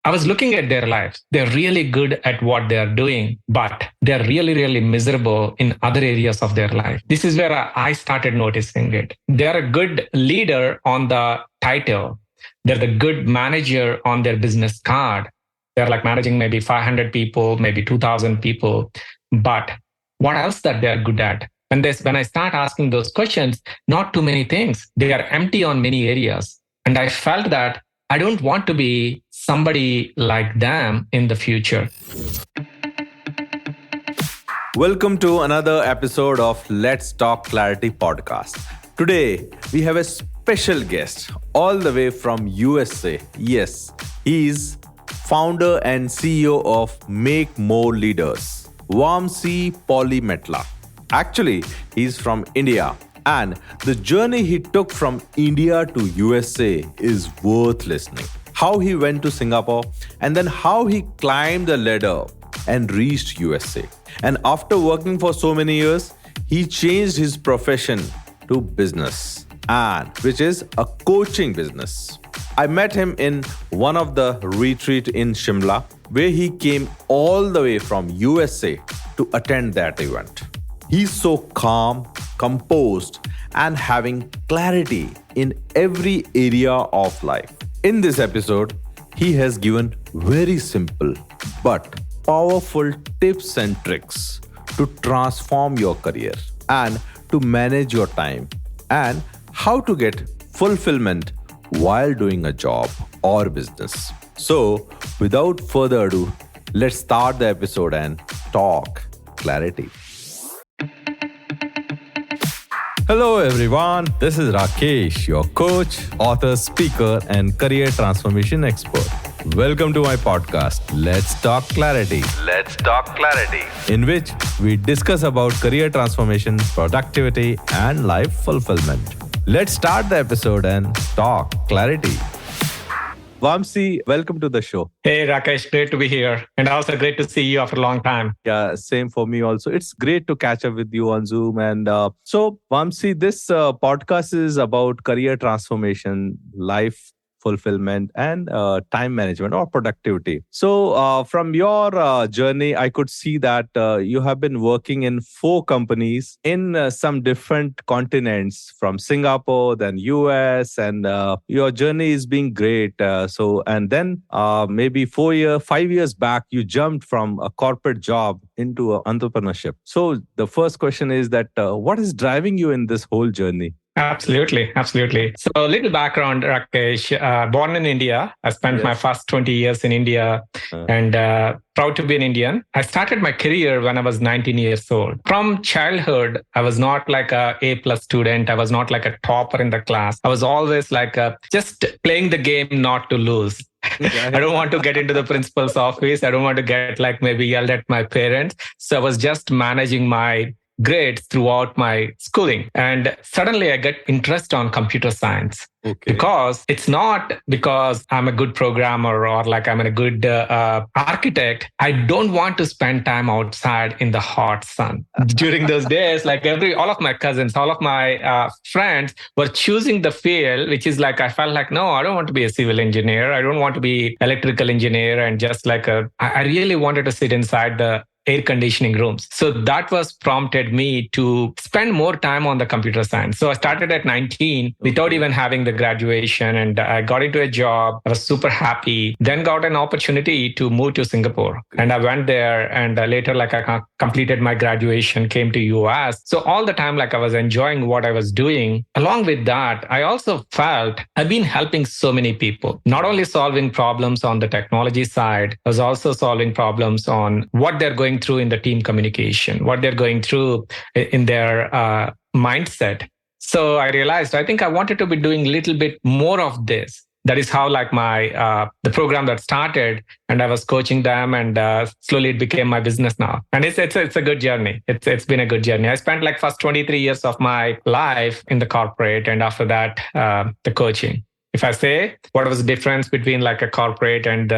I was looking at their lives. They're really good at what they are doing, but they're really, really miserable in other areas of their life. This is where I started noticing it. They're a good leader on the title. They're the good manager on their business card. They're like managing maybe 500 people, maybe 2,000 people. But what else that they're good at? When I start asking those questions, not too many things. They are empty on many areas. And I felt that I don't want to be somebody like them in the future. Welcome to another episode of Let's Talk Clarity podcast. Today, we have a special guest all the way from USA. Yes, he's founder and CEO of Make More Leaders, Vamsi Polimetla. Actually, he's from India. And the journey he took from India to USA is worth listening. How he went to Singapore and then how he climbed the ladder and reached USA. And after working for so many years, he changed his profession to business, and which is a coaching business. I met him in one of the retreat in Shimla, where he came all the way from USA to attend that event. He's so calm, composed, and having clarity in every area of life. In this episode, he has given very simple but powerful tips and tricks to transform your career and to manage your time and how to get fulfillment while doing a job or business. So, without further ado, let's start the episode and talk clarity. Hello everyone, this is Rakesh, your coach, author, speaker, and career transformation expert. Welcome to my podcast, Let's Talk Clarity. Let's Talk Clarity, in which we discuss about career transformation, productivity, and life fulfillment. Let's start the episode and talk clarity. Vamsi, welcome to the show. Hey, Rakesh, great to be here. And also great to see you after a long time. Yeah, same for me also. It's great to catch up with you on Zoom. And so, Vamsi, this podcast is about career transformation, life fulfillment, and time management or productivity. So from your journey, I could see that you have been working in 4 companies in some different continents, from Singapore, then US, and your journey is being great. And then maybe 5 years back, you jumped from a corporate job into entrepreneurship. So the first question is that what is driving you in this whole journey? Absolutely. So a little background, Rakesh. Born in India. I spent my first 20 years in India and proud to be an Indian. I started my career when I was 19 years old. From childhood, I was not like a A+ student. I was not like a topper in the class. I was always like just playing the game not to lose. I don't want to get into the principal's office. I don't want to get like maybe yelled at my parents. So I was just managing my grades throughout my schooling. And suddenly I get interest on computer science. Okay. Because it's not because I'm a good programmer or like I'm a good architect. I don't want to spend time outside in the hot sun. During those days, like all of my cousins, all of my friends were choosing the field, which is like, I felt like, no, I don't want to be a civil engineer. I don't want to be electrical engineer. And just like I really wanted to sit inside the air conditioning rooms. So that was prompted me to spend more time on the computer science. So I started at 19 without even having the graduation, and I got into a job. I was super happy. Then got an opportunity to move to Singapore, and I went there. And later, like I completed my graduation, came to US. So all the time, like I was enjoying what I was doing. Along with that, I also felt I've been helping so many people, not only solving problems on the technology side, I was also solving problems on what they're going through in the team communication, what they're going through in their mindset. So I realized I think I wanted to be doing a little bit more of this. That is how like my the program that started, and I was coaching them, and slowly it became my business now. And it's a good journey. It's been a good journey. I spent like first 23 years of my life in the corporate, and after that the coaching. If I say what was the difference between like a corporate and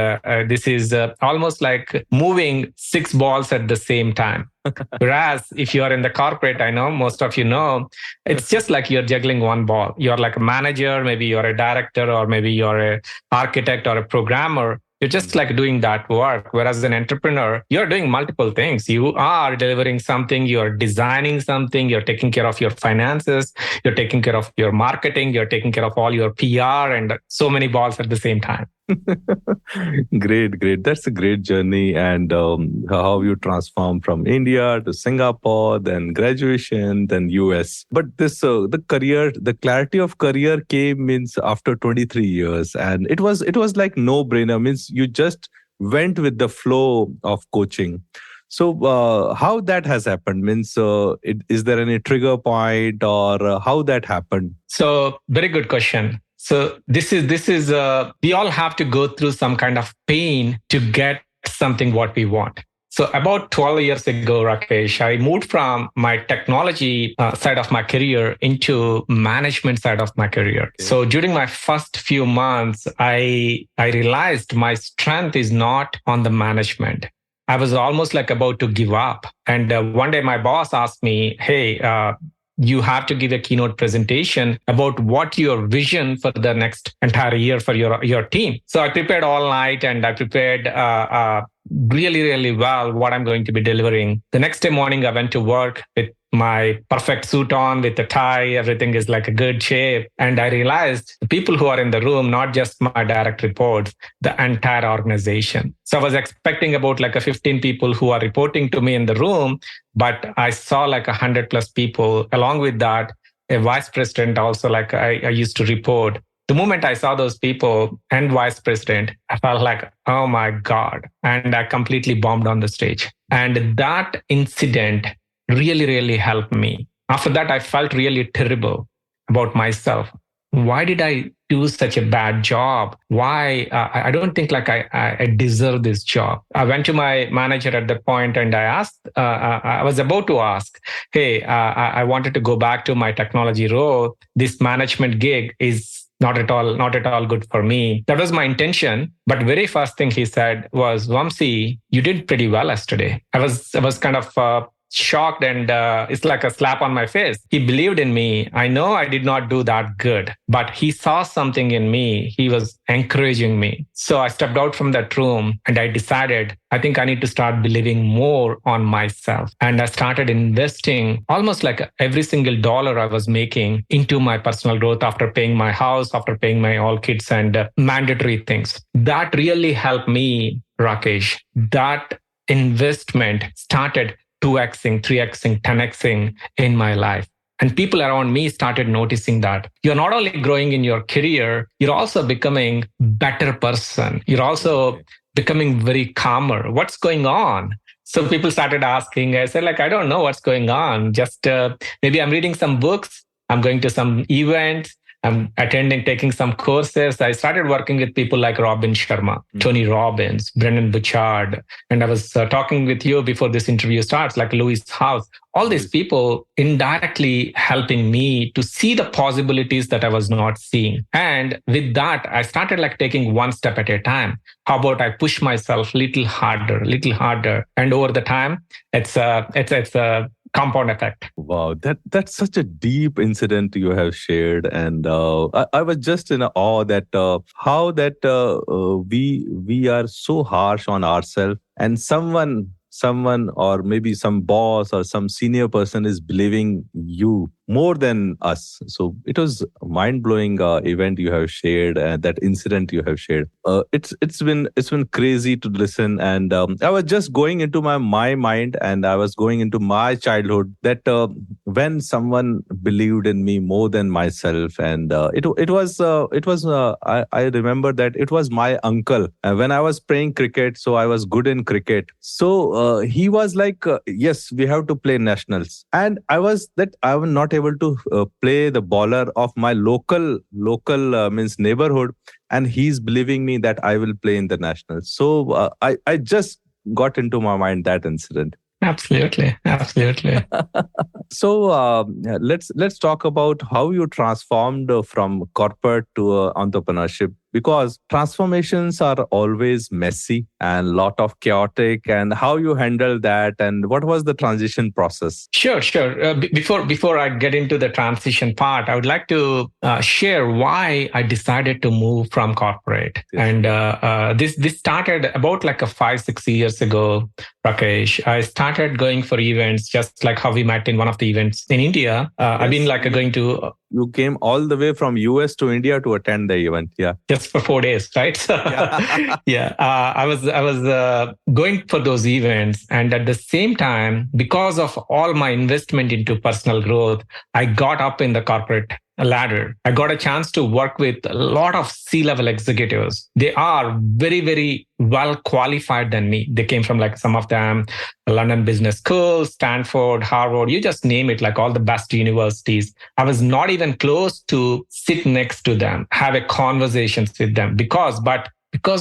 this is almost like moving 6 balls at the same time. Whereas if you are in the corporate, I know most of you know, it's just like you're juggling one ball. You're like a manager, maybe you're a director, or maybe you're an architect or a programmer. You're just like doing that work. Whereas an entrepreneur, you're doing multiple things. You are delivering something, you're designing something, you're taking care of your finances, you're taking care of your marketing, you're taking care of all your PR and so many balls at the same time. Great. That's a great journey. And how you transform from India to Singapore, then graduation, then US. But this, the clarity of career came means after 23 years. And it was like no brainer, means you just went with the flow of coaching. So how that has happened means, is there any trigger point or how that happened? So very good question. So this is we all have to go through some kind of pain to get something what we want. So about 12 years ago, Rakesh, I moved from my technology side of my career into management side of my career. Okay. So during my first few months, I realized my strength is not on the management. I was almost like about to give up. And one day my boss asked me, hey, you have to give a keynote presentation about what your vision for the next entire year for your team. So I prepared all night and I prepared really, really well what I'm going to be delivering. The next day morning, I went to work with my perfect suit on with a tie. Everything is like a good shape. And I realized the people who are in the room, not just my direct reports, the entire organization. So I was expecting about like a 15 people who are reporting to me in the room, but I saw like 100 plus people. Along with that, a vice president also, like I used to report. The moment I saw those people and vice president, I felt like, oh my God. And I completely bombed on the stage. And that incident really, really helped me. After that, I felt really terrible about myself. Why did I do such a bad job? Why? I don't think like I deserve this job. I went to my manager at that point and I asked, I was about to ask, hey, I wanted to go back to my technology role. This management gig is not at all good for me. That was my intention. But very first thing he said was, Vamsi, you did pretty well yesterday. I was kind of shocked and it's like a slap on my face. He believed in me. I know I did not do that good, but he saw something in me. He was encouraging me. So I stepped out from that room and I decided, I think I need to start believing more on myself. And I started investing almost like every single dollar I was making into my personal growth after paying my house, after paying my all kids and mandatory things. That really helped me, Rakesh. That investment started 2xing, 3xing, 10xing in my life. And people around me started noticing that you're not only growing in your career, you're also becoming a better person. You're also becoming very calmer. What's going on? So people started asking. I said, like, I don't know what's going on. Just maybe I'm reading some books. I'm going to some events. I'm taking some courses. I started working with people like Robin Sharma, Tony Robbins, Brendan Burchard. And I was talking with you before this interview starts, like Louis House. All these people indirectly helping me to see the possibilities that I was not seeing. And with that, I started like taking one step at a time. How about I push myself a little harder. And over the time, it's a compound effect. Wow, that's such a deep incident you have shared, and I was just in awe that how that we are so harsh on ourselves, and someone or maybe some boss or some senior person is believing you more than us. So it was a mind-blowing event you have shared, that incident you have shared. It's been crazy to listen, and I was just going into my mind, and I was going into my childhood, that when someone believed in me more than myself, and it was I remember that it was my uncle when I was playing cricket. So I was good in cricket. So he was like, yes, we have to play nationals, and I was not able to play the bowler of my local means neighborhood, and he's believing me that I will play in the nationals. So I just got into my mind that incident. Absolutely. So let's talk about how you transformed from corporate to entrepreneurship. because transformations are always messy and lot of chaotic, and how you handle that and what was the transition process? Sure, sure. Before I get into the transition part, I would like to share why I decided to move from corporate. Yes. And this started about like a 5-6 years ago, Rakesh. I started going for events, just like how we met in one of the events in India. I've been like going to. You came all the way from US to India to attend the event, yeah. Just for 4 days, right? So, yeah. I was going for those events, and at the same time, because of all my investment into personal growth, I got up in the corporate ladder. I got a chance to work with a lot of C-level executives. They are very, very well qualified than me. They came from like some of them, London Business School, Stanford, Harvard, you just name it, like all the best universities. I was not even close to sit next to them, have a conversations with them because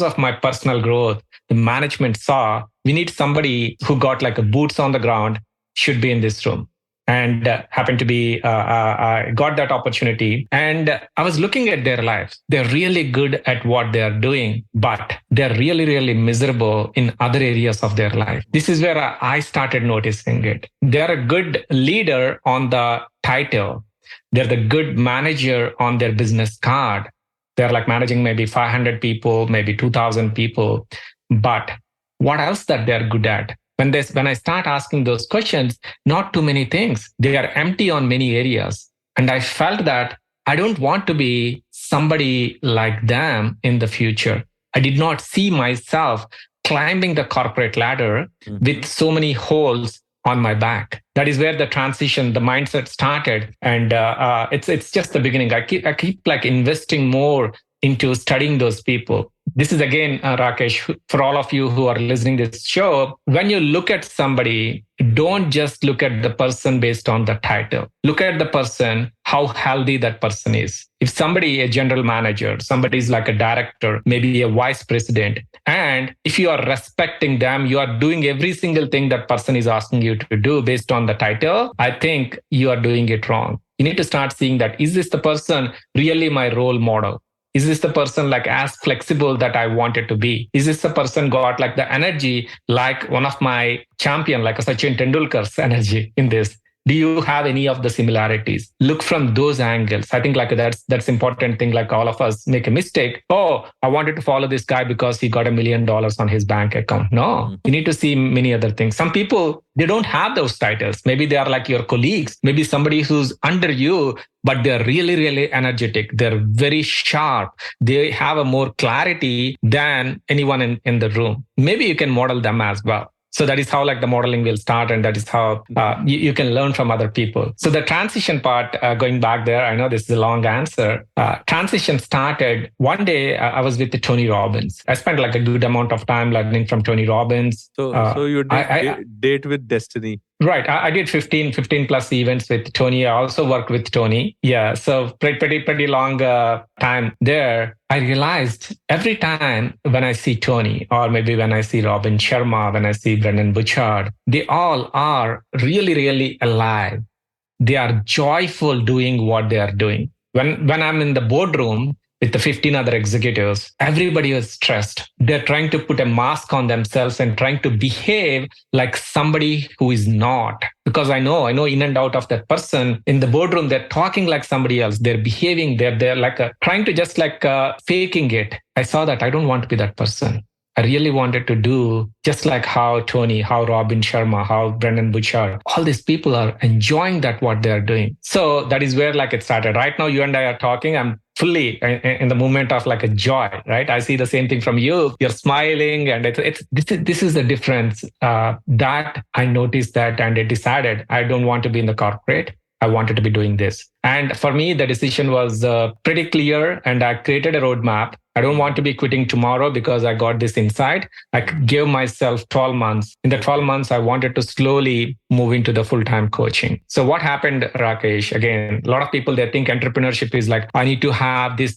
of my personal growth, the management saw we need somebody who got like a boots on the ground, should be in this room. And happened to be, I got that opportunity. And I was looking at their lives. They're really good at what they're doing, but they're really, really miserable in other areas of their life. This is where I started noticing it. They're a good leader on the title. They're the good manager on their business card. They're like managing maybe 500 people, maybe 2,000 people. But what else that they're good at? When I start asking those questions, not too many things. They are empty on many areas. And I felt that I don't want to be somebody like them in the future. I did not see myself climbing the corporate ladder with so many holes on my back. That is where the transition, the mindset started. And it's just the beginning. I keep like investing more into studying those people. This is again, Rakesh, for all of you who are listening to this show, when you look at somebody, don't just look at the person based on the title. Look at the person, how healthy that person is. If somebody, a general manager, somebody is like a director, maybe a vice president, and if you are respecting them, you are doing every single thing that person is asking you to do based on the title, I think you are doing it wrong. You need to start seeing that, is this the person really my role model? Is this the person like as flexible that I wanted to be? Is this the person got like the energy like one of my champion, like a Sachin Tendulkar's energy in this? Do you have any of the similarities? Look from those angles. I think like that's important thing. Like all of us make a mistake. Oh, I wanted to follow this guy because he got $1 million on his bank account. No, you need to see many other things. Some people, they don't have those titles. Maybe they are like your colleagues, maybe somebody who's under you, but they're really, really energetic. They're very sharp. They have a more clarity than anyone in the room. Maybe you can model them as well. So that is how like the modeling will start, and that is how you can learn from other people. So the transition part, going back there, I know this is a long answer. Transition started one day. I was with Tony Robbins. I spent like a good amount of time learning from Tony Robbins. So you did date with destiny. Right. I did 15 plus events with Tony. I also worked with Tony. Yeah. So pretty long time there. I realized every time when I see Tony, or maybe when I see Robin Sharma, when I see Brendon Burchard, they all are really, really alive. They are joyful doing what they are doing. When I'm in the boardroom with the 15 other executives, everybody is stressed. They're trying to put a mask on themselves and trying to behave like somebody who is not. Because I know in and out of that person in the boardroom, they're talking like somebody else. They're behaving, they're like trying to just like faking it. I saw that. I don't want to be that person. I really wanted to do just like how Tony, how Robin Sharma, how Brendon Burchard, all these people are enjoying that what they're doing. So that is where like it started. Right now, you and I are talking. I'm fully in the moment of like a joy, right? I see the same thing from you. You're smiling, and this is the difference that I noticed that, and I decided I don't want to be in the corporate. I wanted to be doing this. And for me, the decision was pretty clear, and I created a roadmap. I don't want to be quitting tomorrow because I got this insight. I gave myself 12 months. In the 12 months, I wanted to slowly move into the full-time coaching. So what happened, Rakesh? Again, a lot of people, they think entrepreneurship is like, I need to have this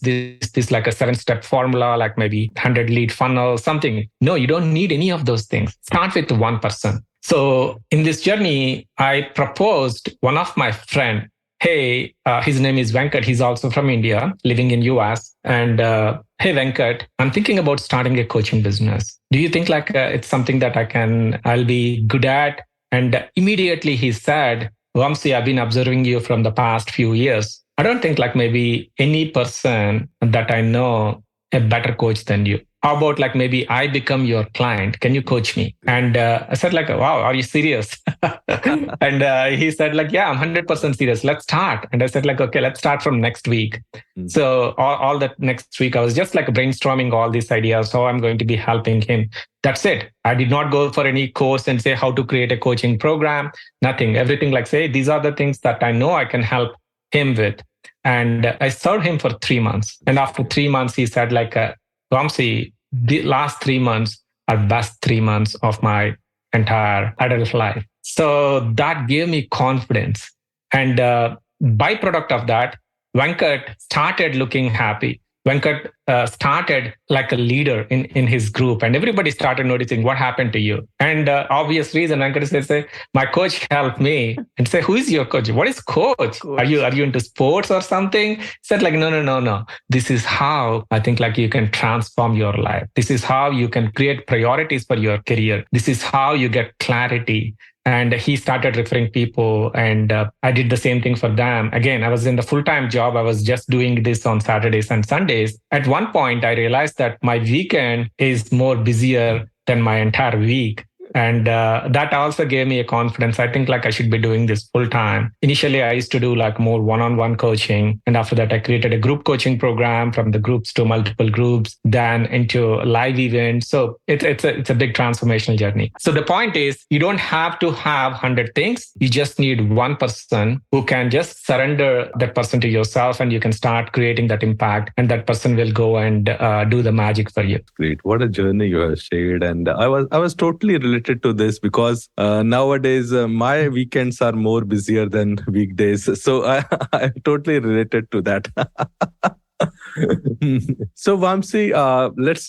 like a 7-step formula, like maybe 100 lead funnel, something. No, you don't need any of those things. Start with one person. So in this journey, I proposed one of my friend. hey, his name is Venkat. He's also from India, living in US. And hey, Venkat, I'm thinking about starting a coaching business. Do you think like it's something that I'll be good at? And immediately he said, Vamsi, I've been observing you from the past few years. I don't think like maybe any person that I know a better coach than you. How about like maybe I become your client? Can you coach me? And I said like, wow, are you serious? And he said like, yeah, I'm 100% serious. Let's start. And I said like, okay, let's start from next week. So all that next week, I was just like brainstorming all these ideas, how I'm going to be helping him. That's it. I did not go for any course and say how to create a coaching program, nothing. Everything like say, these are the things that I know I can help him with. And I served him for 3 months. And after 3 months, he said like, Vamsi, the last 3 months are best 3 months of my entire adult life. So that gave me confidence. And byproduct of that, Venkat started looking happy. Venkat started like a leader in his group, and everybody started noticing what happened to you. And obvious reason, Venkat says, my coach helped me. And say, who is your coach? What is coach? Are you into sports or something? He said like, no. This is how I think like you can transform your life. This is how you can create priorities for your career. This is how you get clarity. And he started referring people, and I did the same thing for them. Again, I was in the full-time job. I was just doing this on Saturdays and Sundays. At one point, I realized that my weekend is more busier than my entire week. And that also gave me a confidence. I think like I should be doing this full time. Initially, I used to do like more one-on-one coaching. And after that, I created a group coaching program, from the groups to multiple groups, then into live events. So it's a big transformational journey. So the point is, you don't have to have 100 things. You just need one person who can just surrender that person to yourself, and you can start creating that impact. And that person will go and do the magic for you. Great. What a journey you have shared. And I was totally related to this because nowadays my weekends are more busier than weekdays. So I'm totally related to that. So Vamsi,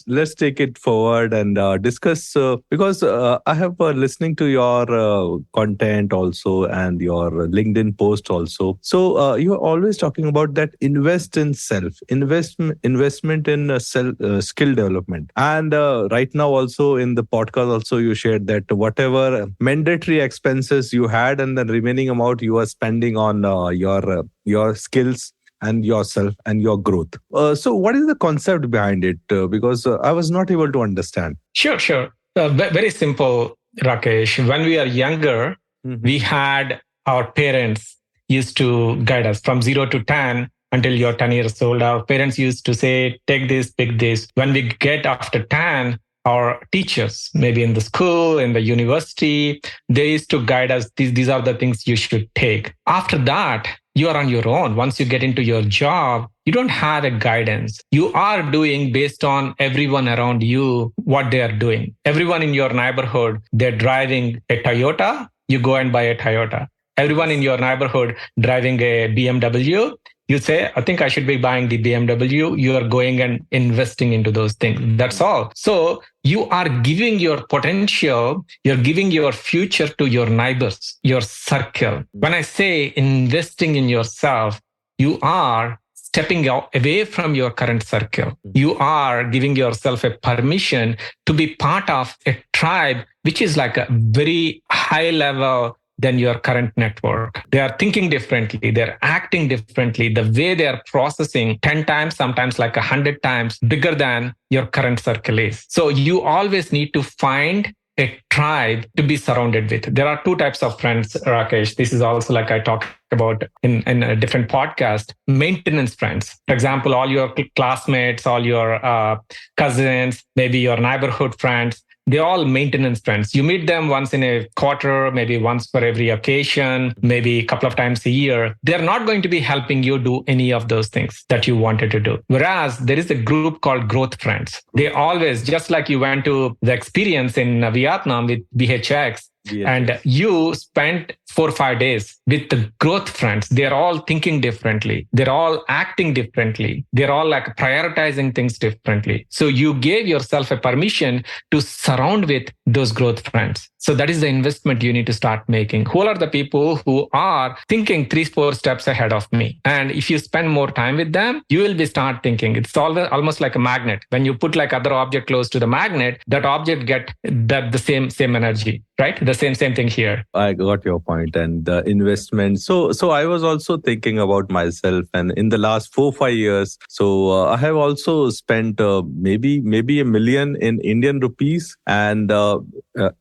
let's take it forward and discuss because I have listening to your content also and your LinkedIn post also. So you are always talking about that invest in self, investment in self skill development, and right now also in the podcast also you shared that whatever mandatory expenses you had and the remaining amount you are spending on your skills and yourself and your growth. So what is the concept behind it? Because I was not able to understand. Sure. Very simple, Rakesh. When we are younger, we had our parents used to guide us from 0 to 10 until you're 10 years old. Our parents used to say, take this, pick this. When we get after 10, our teachers, maybe in the school, in the university, they used to guide us. These are the things you should take. After that, you are on your own. Once you get into your job, you don't have a guidance. You are doing based on everyone around you, what they are doing. Everyone in your neighborhood, they're driving a Toyota, you go and buy a Toyota. Everyone in your neighborhood driving a BMW, you say, I think I should be buying the BMW. You are going and investing into those things. That's all. So you are giving your potential, you're giving your future to your neighbors, your circle. When I say investing in yourself, you are stepping away from your current circle. You are giving yourself a permission to be part of a tribe, which is like a very high level than your current network. They are thinking differently. They're acting differently. The way they are processing 10 times, sometimes like 100 times bigger than your current circle is. So you always need to find a tribe to be surrounded with. There are two types of friends, Rakesh. This is also like I talked about in a different podcast, maintenance friends. For example, all your classmates, all your cousins, maybe your neighborhood friends, they're all maintenance friends. You meet them once in a quarter, maybe once for every occasion, maybe a couple of times a year. They're not going to be helping you do any of those things that you wanted to do. Whereas there is a group called growth friends. They always, just like you went to the experience in Vietnam with BHX, Yes, And yes. you spent 4 or 5 days with the growth friends. They're all thinking differently. They're all acting differently. They're all like prioritizing things differently. So you gave yourself a permission to surround with those growth friends. So that is the investment you need to start making. Who are the people who are thinking 3 or 4 steps ahead of me? And if you spend more time with them, you will be start thinking. It's almost like a magnet. When you put like other object close to the magnet, that object get the same energy, right? The same thing here. I got your point, and the investment. So I was also thinking about myself, and in the last 4 5 years, I have also spent maybe $1 million in Indian rupees, and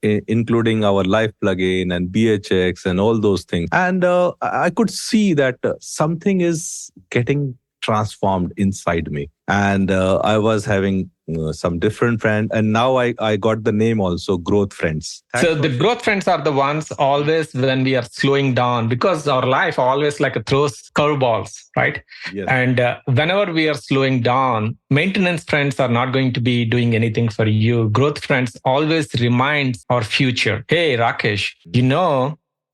including our life plugin and BHX and all those things. And I could see that something is getting transformed inside me, and I was having some different friends, and now I got the name also, growth friends. So the growth friends are the ones always when we are slowing down, because our life always like throws curveballs, right? Yes. And whenever we are slowing down, maintenance friends are not going to be doing anything for you. Growth friends always reminds our future. Hey, Rakesh,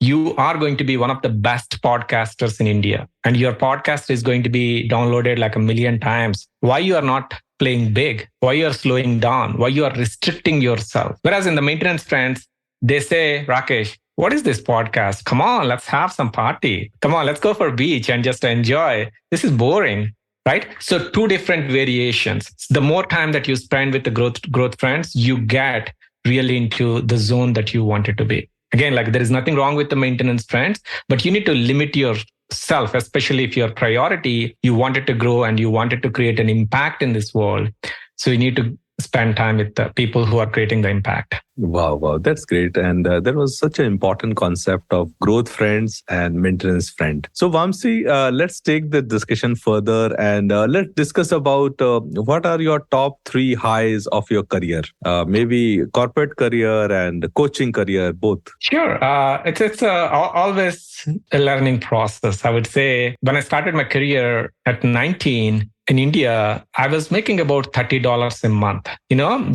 you are going to be one of the best podcasters in India, and your podcast is going to be downloaded like 1 million times. Why you are not playing big? Why you are slowing down? Why you are restricting yourself? Whereas in the maintenance friends, they say, Rakesh, what is this podcast? Come on, let's have some party. Come on, let's go for a beach and just enjoy. This is boring. Right? So 2 different variations. The more time that you spend with the growth friends, you get really into the zone that you want it to be. Again, like there is nothing wrong with the maintenance friends, but you need to limit yourself, especially if your priority, you wanted to grow and you wanted to create an impact in this world. So you need to spend time with the people who are creating the impact. Wow, that's great. And there was such an important concept of growth friends and maintenance friend. So Vamsi, let's take the discussion further, and let's discuss about what are your top 3 highs of your career, maybe corporate career and coaching career, both. Sure. It's always a learning process. I would say when I started my career at 19, in India, I was making about $30 a month.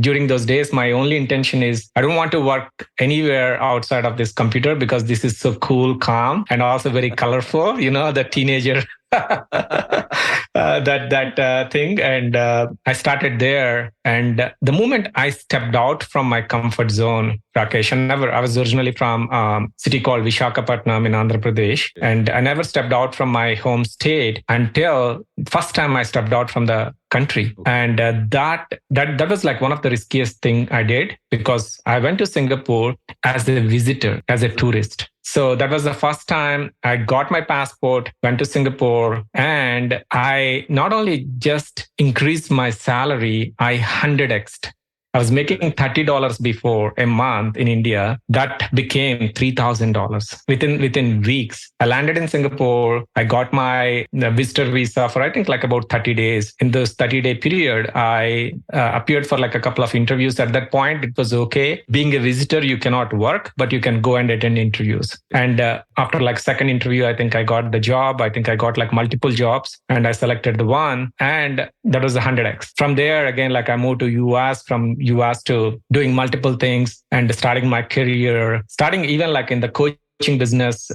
During those days, my only intention is I don't want to work anywhere outside of this computer because this is so cool, calm, and also very colorful. The teenager that thing. And I started there. And the moment I stepped out from my comfort zone, Rakesh, I was originally from a city called Visakhapatnam in Andhra Pradesh. And I never stepped out from my home state until first time I stepped out from the country. And that was like one of the riskiest thing I did, because I went to Singapore as a visitor, as a tourist. So that was the first time I got my passport, went to Singapore, and I not only just increased my salary, I 100x'd. I was making $30 before a month in India. That became $3,000 within weeks. I landed in Singapore. I got my visitor visa for I think like about 30 days. In this 30-day period, I appeared for like a couple of interviews. At that point, it was okay. Being a visitor, you cannot work, but you can go and attend interviews. And after like second interview, I think I got the job. I think I got like multiple jobs, and I selected the one, and that was 100x. From there, again, like I moved to US, from US to doing multiple things and starting my career, starting even like in the coaching business.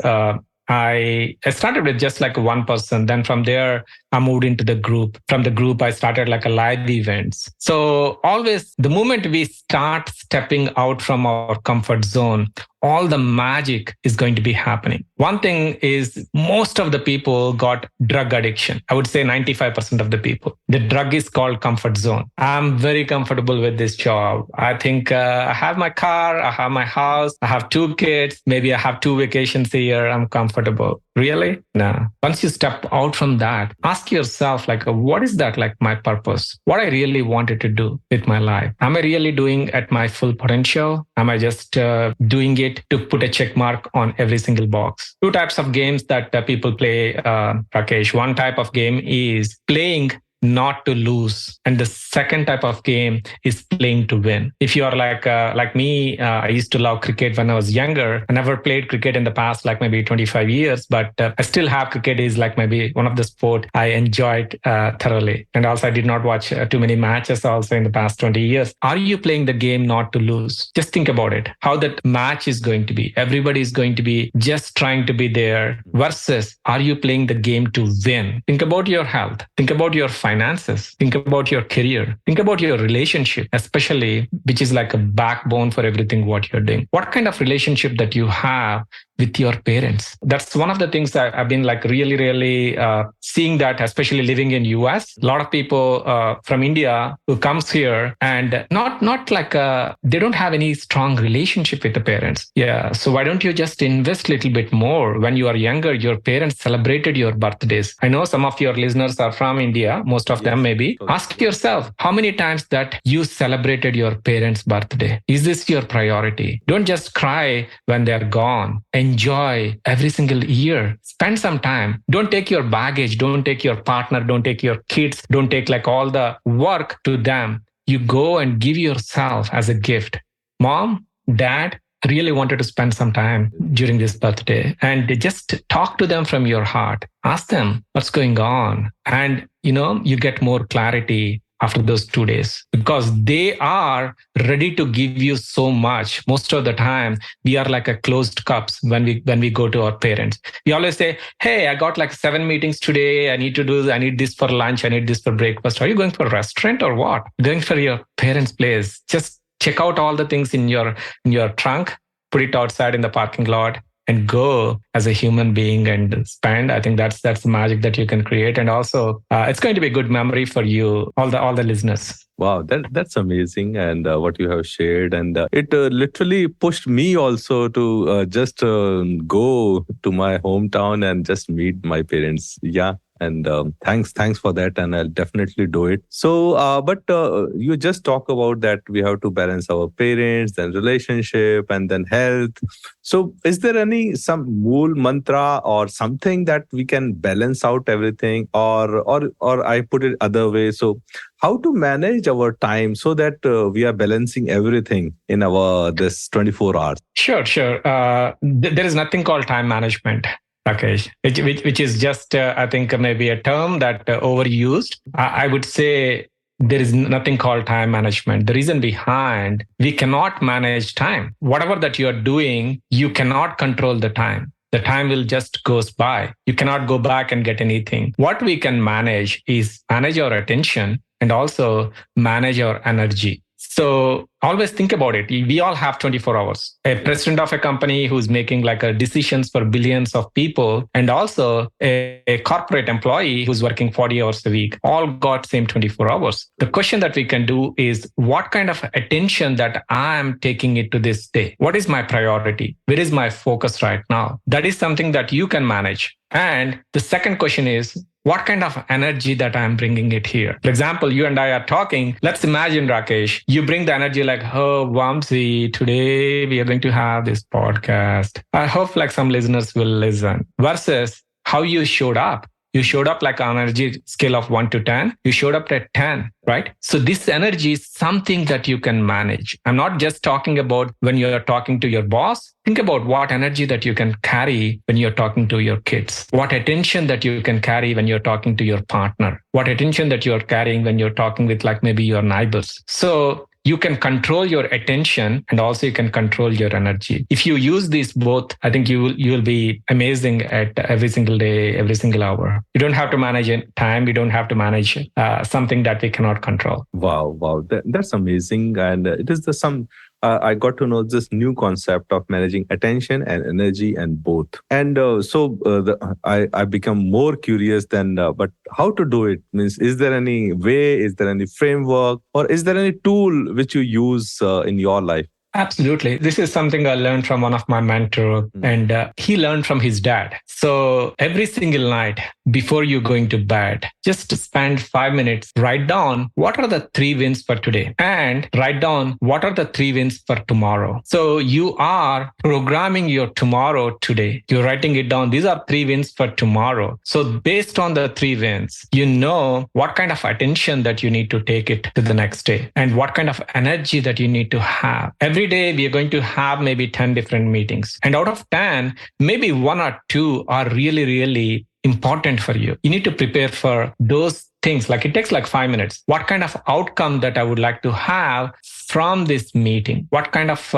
I started with just like one person. Then from there, I moved into the group. From the group, I started like a live events. So always the moment we start stepping out from our comfort zone, all the magic is going to be happening. One thing is most of the people got drug addiction. I would say 95% of the people. The drug is called comfort zone. I'm very comfortable with this job. I think I have my car, I have my house, I have 2 kids, maybe I have 2 vacations a year. I'm comfortable. Really? No. Once you step out from that, ask yourself, like, what is that, like my purpose? What I really wanted to do with my life? Am I really doing at my full potential? Am I just doing it to put a check mark on every single box? 2 types of games that people play, Rakesh. One type of game is playing not to lose, and the second type of game is playing to win. If you are like me, I used to love cricket when I was younger. I never played cricket in the past, like maybe 25 years, but I still have cricket is like maybe one of the sport I enjoyed thoroughly. And also I did not watch too many matches also in the past 20 years. Are you playing the game not to lose? Just think about it, how that match is going to be. Everybody is going to be just trying to be there versus are you playing the game to win? Think about your health. Think about your finances. Think about your career. Think about your relationship, especially, which is like a backbone for everything what you're doing. What kind of relationship that you have with your parents? That's one of the things that I've been like really seeing that, especially living in US. A lot of people from India who comes here and not like they don't have any strong relationship with the parents. Yeah. So why don't you just invest a little bit more? When you are younger, your parents celebrated your birthdays. I know some of your listeners are from India, most of them maybe. Ask yourself how many times that you celebrated your parents' birthday. Is this your priority? Don't just cry when they're gone. Enjoy every single year. Spend some time. Don't take your baggage. Don't take your partner. Don't take your kids. Don't take like all the work to them. You go and give yourself as a gift. Mom, dad, I really wanted to spend some time during this birthday, and just talk to them from your heart. Ask them what's going on. And, you get more clarity after those 2 days, because they are ready to give you so much. Most of the time, we are like a closed cups when we go to our parents. We always say, hey, I got like 7 meetings today. I need this for lunch. I need this for breakfast. Are you going for a restaurant or what? Going for your parents' place. Just check out all the things in your trunk, put it outside in the parking lot, and go as a human being and spend. I think that's the magic that you can create. And also, it's going to be a good memory for you, all the listeners. Wow, that's amazing, and what you have shared, and it literally pushed me also to just go to my hometown and just meet my parents. Yeah. And thanks for that, and I'll definitely do it. So, but you just talk about that we have to balance our parents and relationship and then health. So, is there some mool mantra or something that we can balance out everything, or I put it other way? So, how to manage our time so that we are balancing everything in our this 24 hours? Sure. There is nothing called time management. Okay, which is just, I think, maybe a term that overused. I would say there is nothing called time management. The reason behind, we cannot manage time. Whatever that you are doing, you cannot control the time. The time will just goes by. You cannot go back and get anything. What we can manage is manage our attention and also manage our energy. So always think about it. We all have 24 hours. A president of a company who's making like decisions for billions of people, and also a corporate employee who's working 40 hours a week, all got same 24 hours. The question that we can do is, what kind of attention that I am taking it to this day? What is my priority? Where is my focus right now? That is something that you can manage. And the second question is, what kind of energy that I'm bringing it here? For example, you and I are talking. Let's imagine, Rakesh, you bring the energy like, oh, Vamsi, today we are going to have this podcast. I hope like some listeners will listen. Versus how you showed up. You showed up like an energy scale of 1 to 10. You showed up at 10, right? So this energy is something that you can manage. I'm not just talking about when you're talking to your boss. Think about what energy that you can carry when you're talking to your kids. What attention that you can carry when you're talking to your partner. What attention that you're carrying when you're talking with like maybe your neighbors. So you can control your attention and also you can control your energy. If you use these both, I think you will be amazing at every single day, every single hour. You don't have to manage time. You don't have to manage something that we cannot control. Wow. That's amazing. And it is I got to know this new concept of managing attention and energy and both. And I become more curious than, but how to do it? Means, is there any way, is there any framework, or is there any tool which you use in your life? Absolutely. This is something I learned from one of my mentors, and he learned from his dad. So every single night before you going to bed, just spend 5 minutes, write down what are the 3 wins for today and write down what are the 3 wins for tomorrow. So you are programming your tomorrow today. You're writing it down. These are 3 wins for tomorrow. So based on the 3 wins, you know what kind of attention that you need to take it to the next day and what kind of energy that you need to have. Every day we are going to have maybe 10 different meetings. And out of 10, maybe 1 or 2 are really, really important for you. You need to prepare for those things. Like it takes like 5 minutes. What kind of outcome that I would like to have from this meeting? What kind of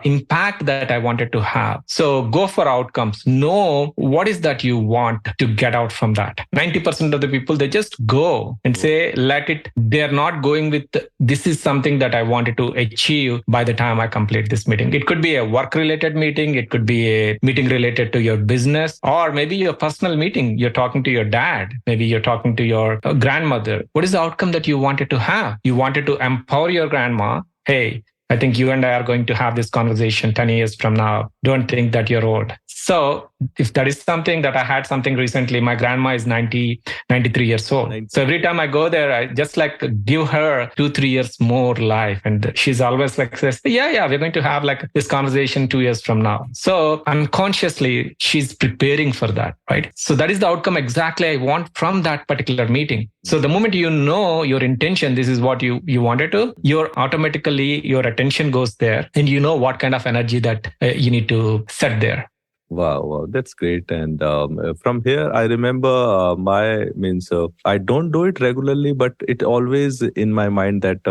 impact that I wanted to have? So go for outcomes. Know what is that you want to get out from that. 90% of the people, they just go and say, let it, they're not going with, this is something that I wanted to achieve by the time I complete this meeting. It could be a work related meeting. It could be a meeting related to your business, or maybe your personal meeting. You're talking to your dad. Maybe you're talking to your grandmother. What is the outcome that you wanted to have? You wanted to empower your grandma. Hey, I think you and I are going to have this conversation 10 years from now. Don't think that you're old. So if that is something that I had something recently, my grandma is 93 years old. So every time I go there, I just like give her 2-3 years more life. And she's always like says, yeah, we're going to have like this conversation 2 years from now. So unconsciously, she's preparing for that, right? So that is the outcome exactly I want from that particular meeting. So the moment you know your intention, this is what you wanted to, your attention goes there and you know what kind of energy that you need to set there. Wow, that's great. And from here, I remember I don't do it regularly, but it always in my mind that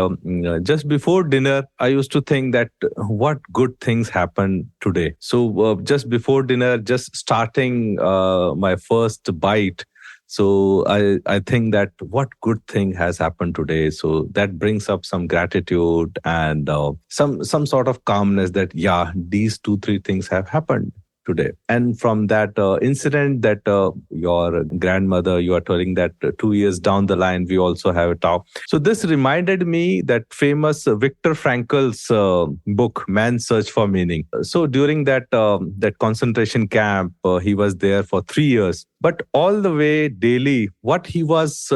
just before dinner, I used to think that what good things happened today. So just before dinner, just starting my first bite. So I think that what good thing has happened today. So that brings up some gratitude and some sort of calmness that, these 2-3 things have happened today. And from that incident that your grandmother, you are telling that 2 years down the line, we also have a talk. So this reminded me that famous Viktor Frankl's book, Man's Search for Meaning. So during that concentration camp, he was there for 3 years. But all the way daily, what he was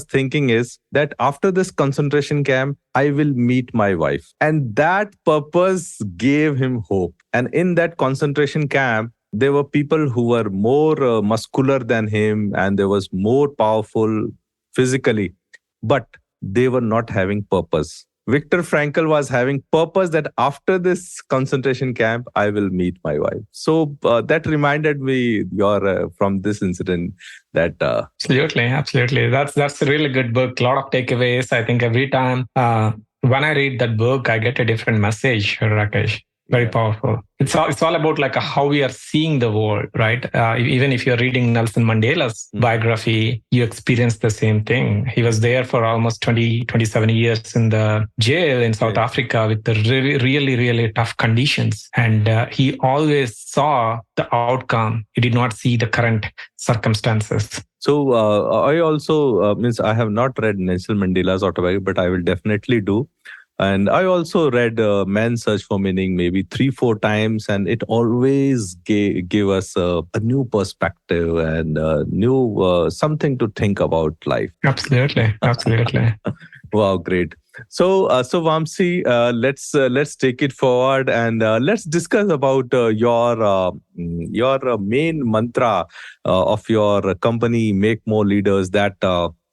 thinking is that after this concentration camp, I will meet my wife. And that purpose gave him hope. And in that concentration camp, there were people who were more muscular than him and they was more powerful physically, but they were not having purpose. Viktor Frankl was having purpose that after this concentration camp, I will meet my wife. So that reminded me from this incident that... Absolutely. That's a really good book. A lot of takeaways. I think every time when I read that book, I get a different message, Rakesh. Very powerful. It's all about like how we are seeing the world, right? Even if you're reading Nelson Mandela's biography, you experience the same thing. He was there for almost 27 years in the jail in South Africa with the really, really, really tough conditions. And he always saw the outcome. He did not see the current circumstances. So I also, I have not read Nelson Mandela's autobiography, but I will definitely do. And I also read Man's Search for Meaning maybe 3-4 times, and it always gave us a new perspective and new something to think about life. Absolutely. Wow, great. So Vamsi, let's take it forward and let's discuss about your main mantra of your company, Make More Leaders, that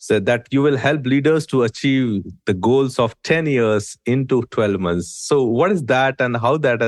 so that you will help leaders to achieve the goals of 10 years into 12 months. So what is that and how that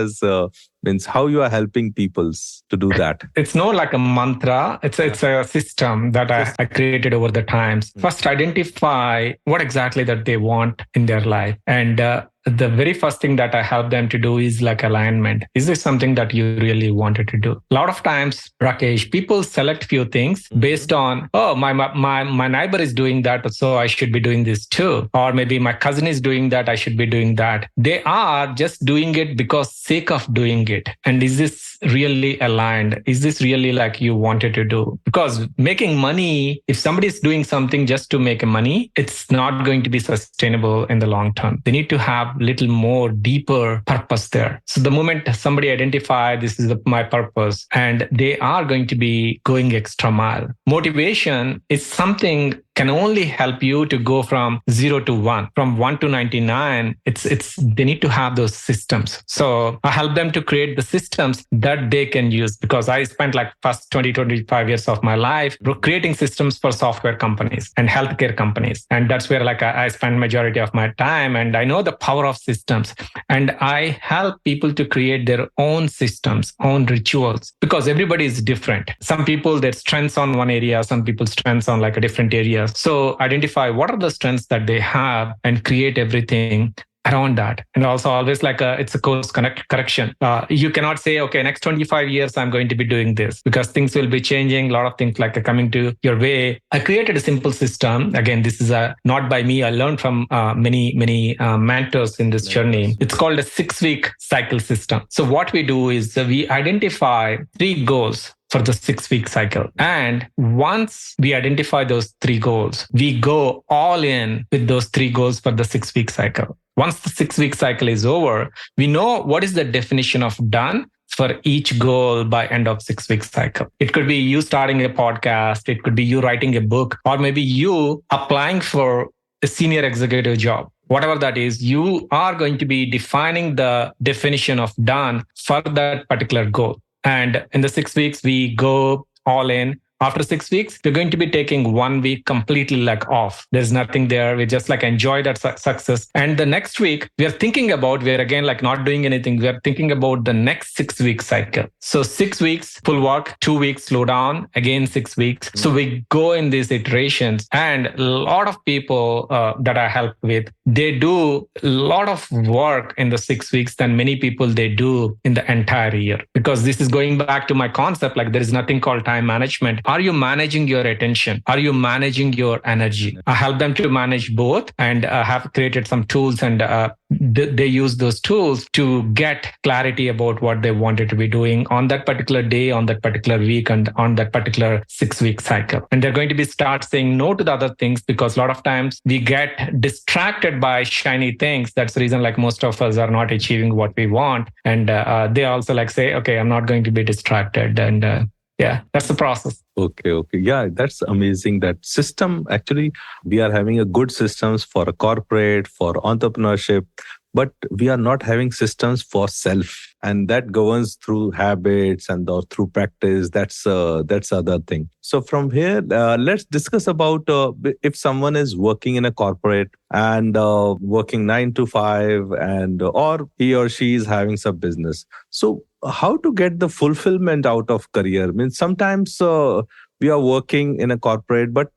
means how you are helping people to do that? It's not like a mantra. It's a system that I created over the times. First, identify what exactly that they want in their life. And the very first thing that I help them to do is like alignment. Is this something that you really wanted to do? A lot of times, Rakesh, people select few things based on, my neighbor is doing that, so I should be doing this too. Or maybe my cousin is doing that, I should be doing that. They are just doing it because sake of doing it? And is this really aligned? Is this really like you wanted to do? Because making money, if somebody is doing something just to make money, it's not going to be sustainable in the long term. They need to have little more deeper purpose there. So the moment somebody identify this is my purpose, and they are going to be going extra mile. Motivation is something can only help you to go from 0 to 1, from 1 to 99. They need to have those systems. So I help them to create the systems that they can use, because I spent like first 25 years of my life creating systems for software companies and healthcare companies. And that's where like I spend majority of my time, and I know the power of systems, and I help people to create their own systems, own rituals, because everybody is different. Some people, their strengths on one area, some people's strengths on like a different area. So identify what are the strengths that they have and create everything around that. And also always like it's a course correction. You cannot say, okay, next 25 years, I'm going to be doing this, because things will be changing. A lot of things like are coming to your way. I created a simple system. Again, this is not by me. I learned from many mentors in this journey. It's called a 6-week cycle system. So what we do is we identify 3 goals for the 6-week cycle. And once we identify those 3 goals, we go all in with those 3 goals for the 6-week cycle. Once the 6-week cycle is over, we know what is the definition of done for each goal by end of 6-week cycle. It could be you starting a podcast. It could be you writing a book, or maybe you applying for a senior executive job. Whatever that is, you are going to be defining the definition of done for that particular goal. And in the 6 weeks, we go all in. After 6 weeks, we're going to be taking 1 week completely like off. There's nothing there. We just like enjoy that success. And the next week, we're thinking about, we're again like not doing anything. We're thinking about the next 6-week cycle. So 6 weeks, full work, 2 weeks, slow down, again 6 weeks. So we go in these iterations. And a lot of people that I help with, they do a lot of work in the 6 weeks than many people they do in the entire year. Because this is going back to my concept, like there is nothing called time management. Are you managing your attention? Are you managing your energy? I help them to manage both, and have created some tools, and they use those tools to get clarity about what they wanted to be doing on that particular day, on that particular week, and on that particular 6-week cycle. And they're going to be start saying no to the other things, because a lot of times we get distracted by shiny things. That's the reason like most of us are not achieving what we want. And they also like say, okay, I'm not going to be distracted. And yeah, that's the process. Okay. Yeah, that's amazing. That system, actually, we are having a good systems for a corporate, for entrepreneurship, but we are not having systems for self. And that governs through habits and through practice. That's other thing. So from here, let's discuss about if someone is working in a corporate and working 9 to 5, and or he or she is having some business. So how to get the fulfillment out of career? I mean, sometimes we are working in a corporate, but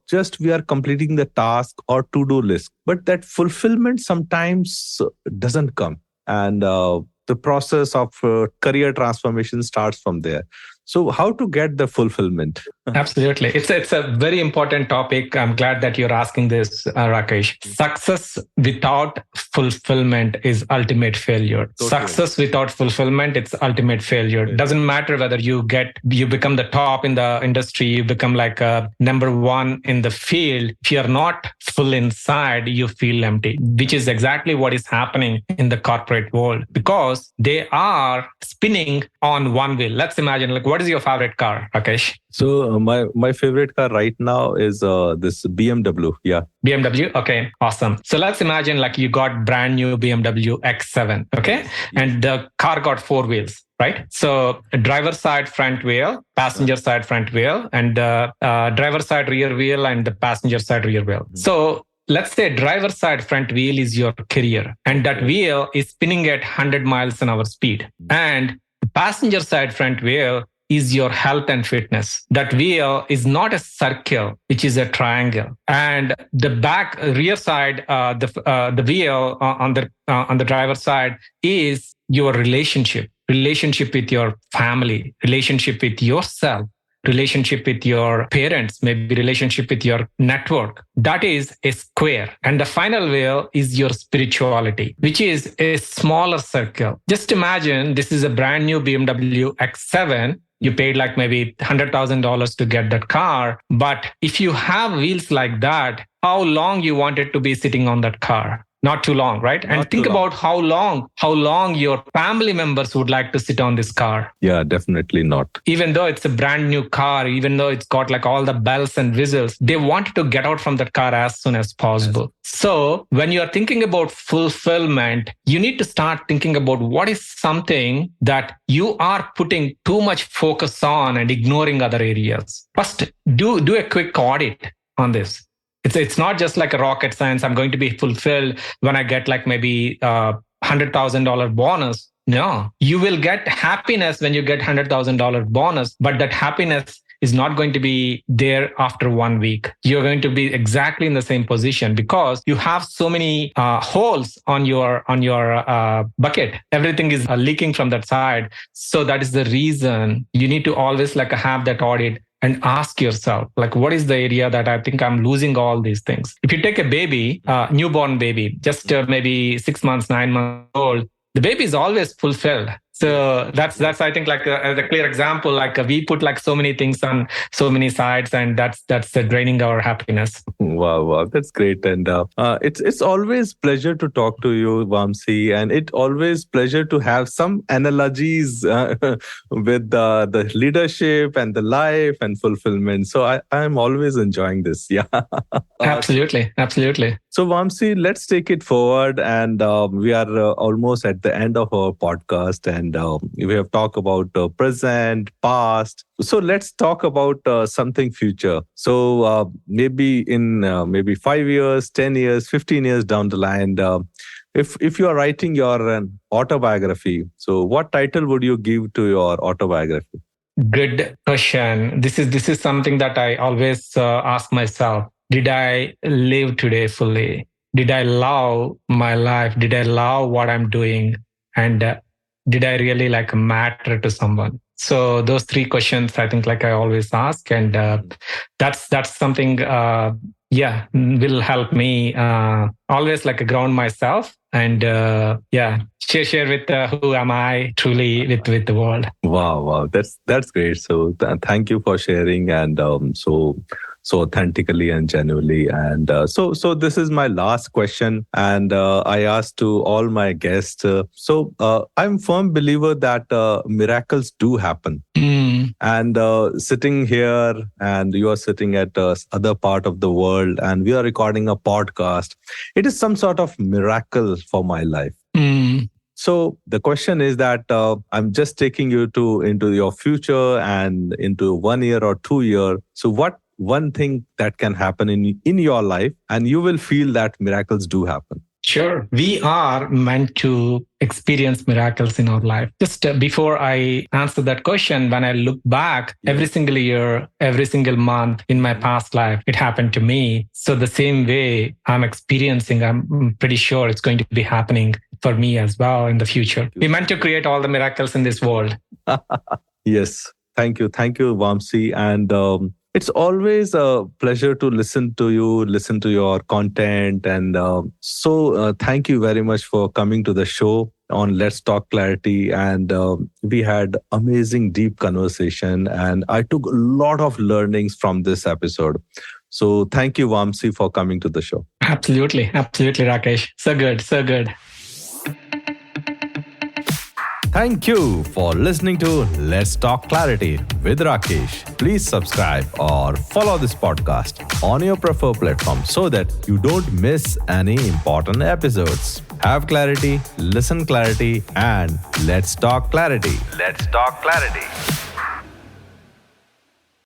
just we are completing the task or to-do list. But that fulfillment sometimes doesn't come. And the process of career transformation starts from there. So how to get the fulfillment? Absolutely. It's a very important topic. I'm glad that you're asking this, Rakesh. Success without fulfillment is ultimate failure. Totally. Success without fulfillment, it's ultimate failure. It doesn't matter whether you become the top in the industry, you become like number 1 in the field. If you're not full inside, you feel empty, which is exactly what is happening in the corporate world, because they are spinning on one wheel. Let's imagine, like, what is your favorite car, Rakesh? So my favorite car right now is this BMW. Yeah. BMW. Okay, awesome. So let's imagine like you got brand new BMW X7. Okay. And the car got 4 wheels, right? So driver side front wheel, passenger side front wheel, and driver side rear wheel, and the passenger side rear wheel. So let's say driver side front wheel is your career, and that wheel is spinning at 100 miles an hour speed. And the passenger side front wheel is your health and fitness. That wheel is not a circle, which is a triangle. And the rear side, the wheel on the driver's side is your relationship with your family, relationship with yourself, relationship with your parents, maybe relationship with your network. That is a square. And the final wheel is your spirituality, which is a smaller circle. Just imagine this is a brand new BMW X7. You paid like maybe $100,000 to get that car. But if you have wheels like that, how long you want it to be sitting on that car? Not too long, right? And think about how long your family members would like to sit on this car. Yeah, definitely not. Even though it's a brand new car, even though it's got like all the bells and whistles, they wanted to get out from that car as soon as possible. Yes. So when you're thinking about fulfillment, you need to start thinking about what is something that you are putting too much focus on and ignoring other areas. First, do a quick audit on this. It's not just like a rocket science. I'm going to be fulfilled when I get like maybe $100,000 bonus. No, you will get happiness when you get $100,000 bonus, but that happiness is not going to be there after 1 week. You're going to be exactly in the same position because you have so many holes on your bucket. Everything is leaking from that side. So that is the reason you need to always like have that audit and ask yourself, like, what is the area that I think I'm losing all these things? If you take a baby, newborn baby, just maybe 6 months, 9 months old, the baby is always fulfilled. So that's I think like a clear example. Like we put like so many things on so many sides, and that's draining our happiness. Wow, that's great. And it's always pleasure to talk to you, Vamsi, and it always pleasure to have some analogies with the leadership and the life and fulfillment. So I'm always enjoying this. Yeah, absolutely. So Vamsi, let's take it forward, and we are almost at the end of our podcast, and we have talked about present, past. So let's talk about something future. So maybe in maybe 5 years, 10 years, 15 years down the line, if you are writing your autobiography, so what title would you give to your autobiography? Good question. This is something that I always ask myself. Did I live today fully? Did I love my life? Did I love what I'm doing? And did I really like matter to someone? So those three questions, I think, like I always ask, and that's something, will help me always like ground myself and share with who am I truly with the world. Wow, that's great. So thank you for sharing, and so authentically and genuinely. And so this is my last question, and I asked to all my guests. I'm firm believer that miracles do happen. And sitting here, and you are sitting at other part of the world, and we are recording a podcast. It is some sort of miracle for my life. So the question is that I'm just taking you into your future and into 1 year or 2 year. So what one thing that can happen in your life, and you will feel that miracles do happen? Sure. We are meant to experience miracles in our life. Just before I answer that question, when I look back, every single year, every single month in my past life, it happened to me. So the same way I'm pretty sure it's going to be happening for me as well in the future. We're meant to create all the miracles in this world. Yes. Thank you, Vamsi. And it's always a pleasure to listen to you, listen to your content. And so thank you very much for coming to the show on Let's Talk Clarity. And we had amazing, deep conversation. And I took a lot of learnings from this episode. So thank you, Vamsi, for coming to the show. Absolutely, Rakesh. So good. Thank you for listening to Let's Talk Clarity with Rakesh. Please subscribe or follow this podcast on your preferred platform so that you don't miss any important episodes. Have clarity, listen clarity, and let's talk clarity. Let's talk clarity.